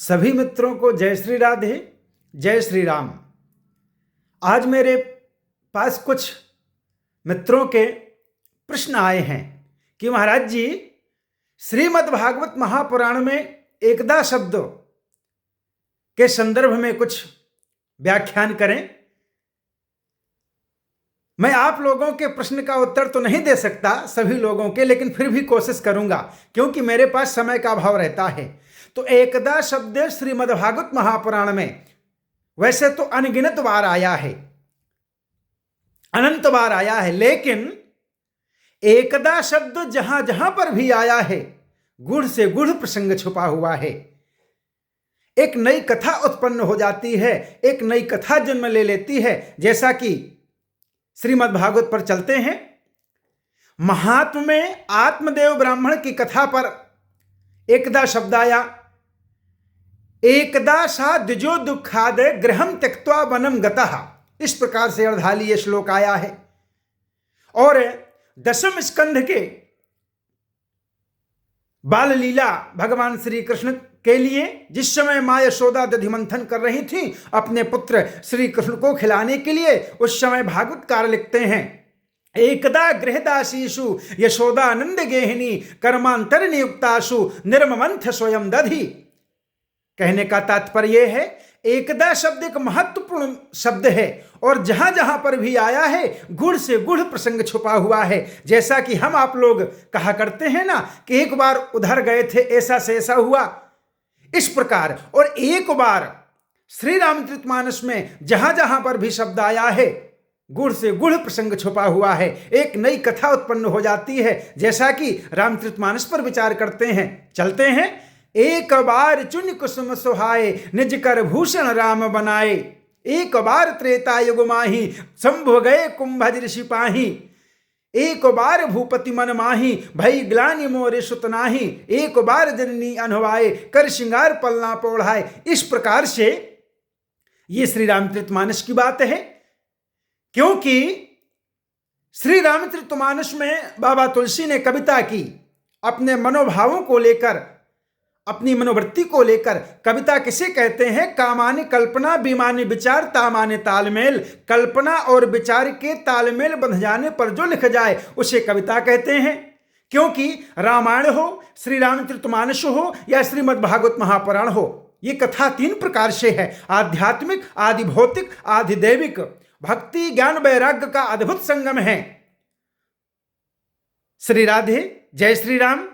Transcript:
सभी मित्रों को जय श्री राधे, जय श्री राम। आज मेरे पास कुछ मित्रों के प्रश्न आए हैं कि महाराज जी, श्रीमद् भागवत महापुराण में एकदा शब्द के संदर्भ में कुछ व्याख्यान करें। मैं आप लोगों के प्रश्न का उत्तर तो नहीं दे सकता सभी लोगों के, लेकिन फिर भी कोशिश करूंगा क्योंकि मेरे पास समय का अभाव रहता है। तो एकदा शब्द श्रीमद् भागवत महापुराण में वैसे तो अनगिनत बार आया है, अनंत बार आया है, लेकिन एकदा शब्द जहां जहां पर भी आया है गूढ़ से गूढ़ प्रसंग छुपा हुआ है। एक नई कथा उत्पन्न हो जाती है, एक नई कथा जन्म ले लेती है। जैसा कि श्रीमद् भागवत पर चलते हैं, महात्म में आत्मदेव ब्राह्मण की कथा पर एकदा शब्द आया। एकदा सा द्विजो दुखाद गृहम त्यक्त्वा वनम गतः, इस प्रकार से अर्धाली ये श्लोक आया है। और दशम स्कंध के बाल लीला भगवान श्री कृष्ण के लिए जिस समय मां यशोदा दधि मंथन कर रही थी अपने पुत्र श्री कृष्ण को खिलाने के लिए, उस समय भागवतकार लिखते हैं, एकदा गृहदासीषु यशोदानंद गेहिनी कर्मांतर नियुक्तासु निर्ममंथ स्वयं दधि। कहने का तात्पर्य है एकदा शब्द एक महत्वपूर्ण शब्द है और जहां जहां पर भी आया है गूढ़ से गूढ़ प्रसंग छुपा हुआ है। जैसा कि हम आप लोग कहा करते हैं ना कि एक बार उधर गए थे, ऐसा से ऐसा हुआ, इस प्रकार। और एक बार श्री रामचरितमानस में जहां जहां पर भी शब्द आया है गूढ़ से गूढ़ प्रसंग छुपा हुआ है, एक नई कथा उत्पन्न हो जाती है। जैसा कि रामचरितमानस पर विचार करते हैं, चलते हैं। एक बार चुन कुसुम सुहाए निज कर भूषण राम बनाए, एक बार त्रेता युग माही शंभु गए कुंभज ऋषि पाही, एक बार भूपति मन माही भई ग्लानि मोरे सुत नाही, एक बार जननी अनवाए कर श्रृंगार पलना पोढ़ाए। इस प्रकार से ये श्री रामचरितमानस की बात है, क्योंकि श्री रामचरितमानस में बाबा तुलसी ने कविता की, अपने मनोभावों को लेकर, अपनी मनोवृत्ति को लेकर। कविता किसे कहते हैं? कामानि कल्पना विमानि विचार तामानि तालमेल। कल्पना और विचार के तालमेल बंध जाने पर जो लिख जाए उसे कविता कहते हैं। क्योंकि रामायण हो, श्री रामचरितमानस हो या श्रीमद् भागवत महापुराण हो, ये कथा तीन प्रकार से है, आध्यात्मिक, आदि भौतिक, आदि दैविक। भक्ति ज्ञान वैराग्य का अद्भुत संगम है। श्री राधे, जय श्री राम।